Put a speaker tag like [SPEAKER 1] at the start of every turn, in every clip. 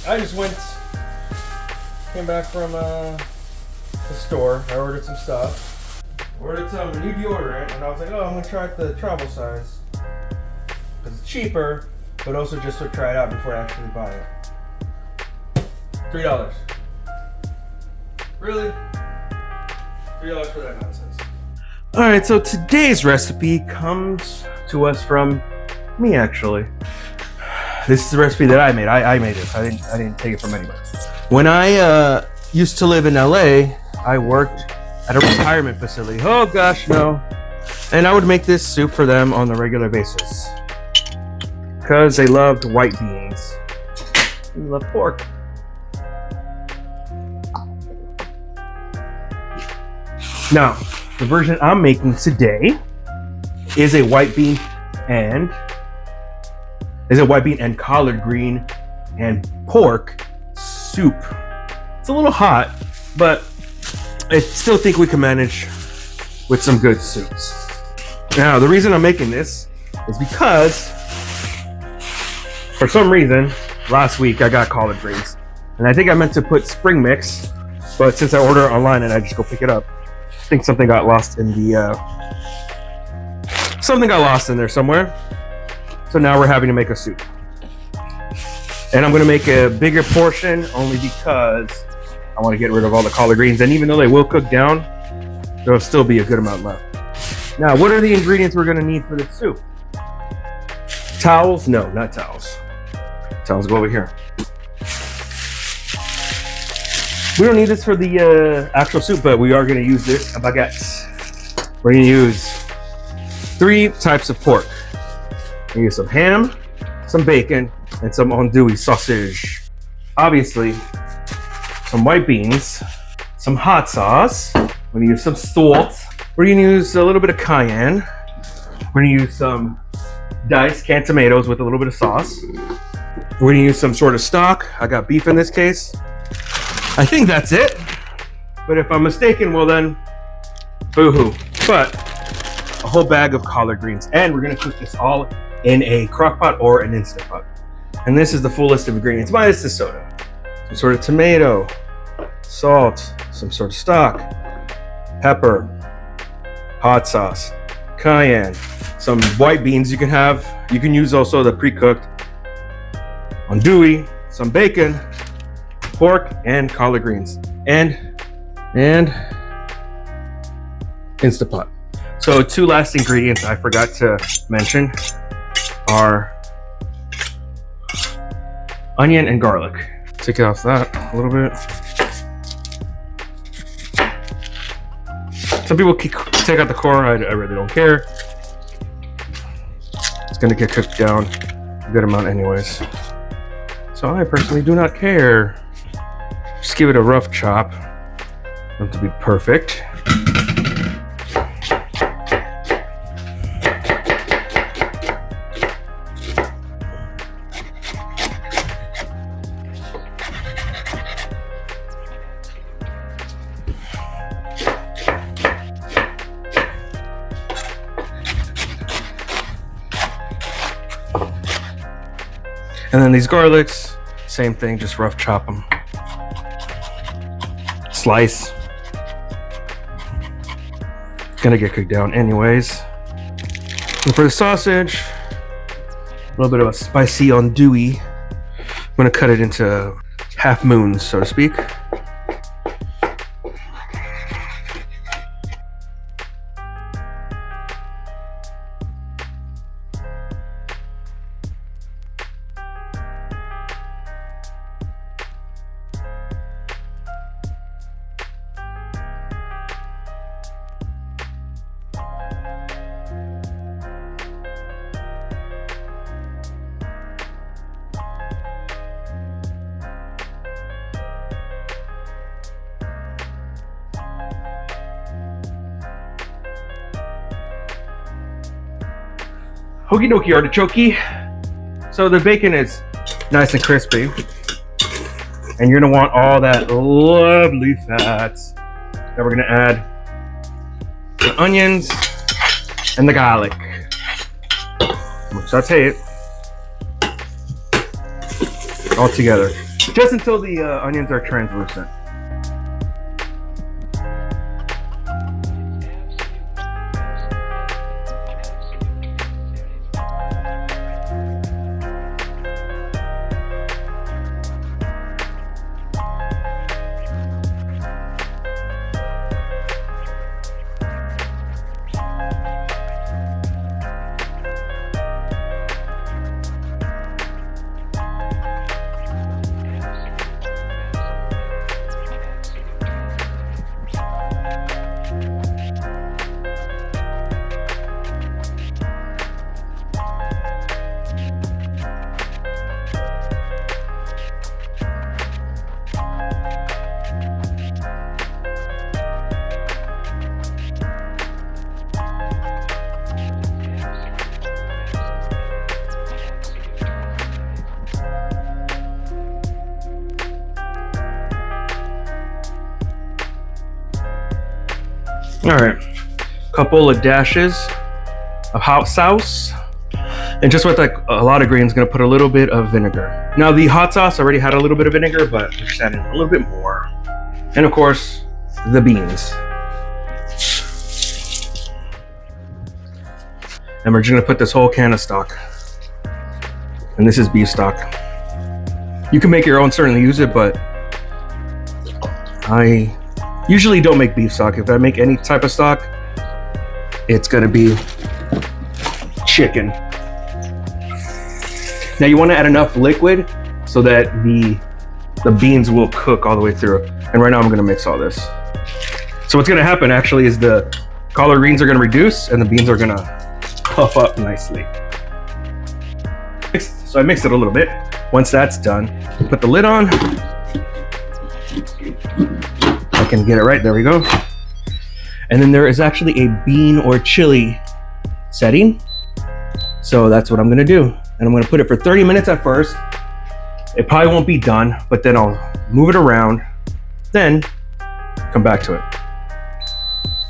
[SPEAKER 1] I just came back from the store. I ordered some stuff. Ordered some new deodorant, and I was like, oh, I'm gonna try out the travel size. Because it's cheaper, but also just to try it out before I actually buy it. $3. Really? $3 for that nonsense. Alright, so today's recipe comes to us from me, actually. This is the recipe that I made. I made this. I didn't take it from anywhere. When I used to live in LA, I worked at a retirement facility. Oh gosh, no. And I would make this soup for them on a regular basis. Because they loved white beans. They love pork. Now, the version I'm making today is a white bean and collard green and pork soup. It's a little hot, but I still think we can manage with some good soups. Now, the reason I'm making this is because for some reason, last week I got collard greens. And I think I meant to put spring mix, but since I order it online and I just go pick it up, I think something got lost in there somewhere. So now we're having to make a soup. And I'm gonna make a bigger portion only because I want to get rid of all the collard greens. And even though they will cook down, there'll still be a good amount left. Now, what are the ingredients we're gonna need for this soup? Towels? No, not towels. Towels go over here. We don't need this for the actual soup, but we are gonna use this, a baguette. We're gonna use 3 types of pork. We're gonna use some ham, some bacon, and some andouille sausage. Obviously, some white beans, some hot sauce. We're gonna use some salt. We're gonna use a little bit of cayenne. We're gonna use some diced canned tomatoes with a little bit of sauce. We're gonna use some sort of stock. I got beef in this case. I think that's it. But if I'm mistaken, well then, boo-hoo. But a whole bag of collard greens. And we're gonna cook this all in a crock pot or an Instant Pot. And this is the full list of ingredients, minus the soda. Some sort of tomato, salt, some sort of stock, pepper, hot sauce, cayenne, some white beans you can have. You can use also the pre-cooked andouille, some bacon, pork, and collard greens, and Instant Pot. So 2 last ingredients I forgot to mention are onion and garlic. Take it off that a little bit. Some people take out the core. I really don't care. It's gonna get cooked down a good amount anyways. So I personally do not care. Just give it a rough chop. Not to be perfect. And then these garlics, same thing, just rough chop them. Slice. Gonna get cooked down anyways. And for the sausage, a little bit of a spicy andouille. I'm gonna cut it into half moons, so to speak. Okie dokie artichoke. So the bacon is nice and crispy. And you're gonna want all that lovely fat. Then we're gonna add the onions and the garlic. Saute it all together, just until the onions are translucent. All right, couple of dashes of hot sauce, and just with like a lot of greens, gonna put a little bit of vinegar. Now the hot sauce already had a little bit of vinegar, but we're just adding a little bit more. And of course, the beans. And we're just gonna put this whole can of stock. And this is beef stock. You can make your own, certainly use it, but I usually don't make beef stock. If I make any type of stock, it's gonna be chicken. Now you wanna add enough liquid so that the beans will cook all the way through. And right now I'm gonna mix all this. So what's gonna happen actually is the collard greens are gonna reduce and the beans are gonna puff up nicely. So I mixed it a little bit. Once that's done, put the lid on. I can get it right, there we go. And then there is actually a bean or chili setting. So that's what I'm gonna do. And I'm gonna put it for 30 minutes at first. It probably won't be done, but then I'll move it around, then come back to it.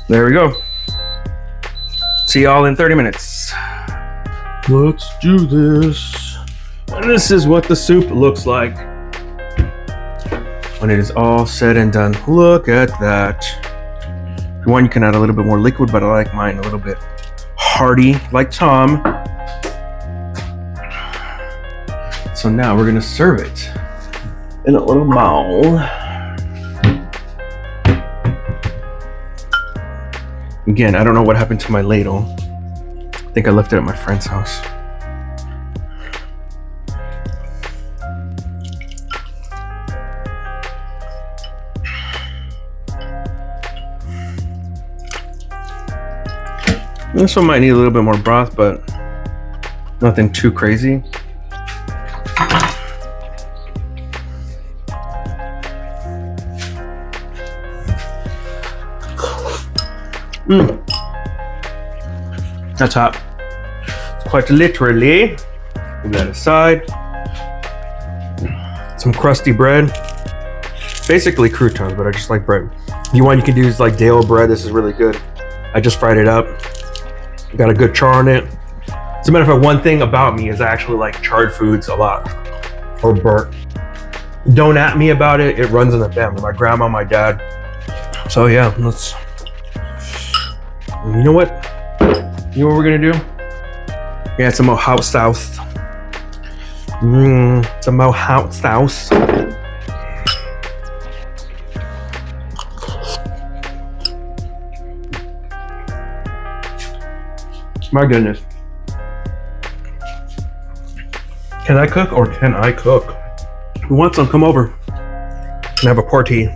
[SPEAKER 1] There we go. See y'all in 30 minutes. Let's do this. And this is what the soup looks like when it is all said and done. Look at that. If you want, you can add a little bit more liquid, but I like mine a little bit hearty, like Tom. So now we're gonna serve it in a little bowl. Again, I don't know what happened to my ladle. I think I left it at my friend's house. This one might need a little bit more broth, but nothing too crazy. That's hot. Quite literally. Move that aside. Some crusty bread. Basically croutons, but I just like bread. If you want, you can use like Dale bread. This is really good. I just fried it up. Got a good char on it. As a matter of fact, one thing about me is I actually like charred foods a lot, or burnt. Don't at me about it. It runs in the family. My grandma, my dad. So yeah, let's. You know what? You know what we're gonna do? Yeah, some more hot sauce. Some more hot sauce. My goodness. Can I cook or can I cook? Who wants some? Come over and have a party.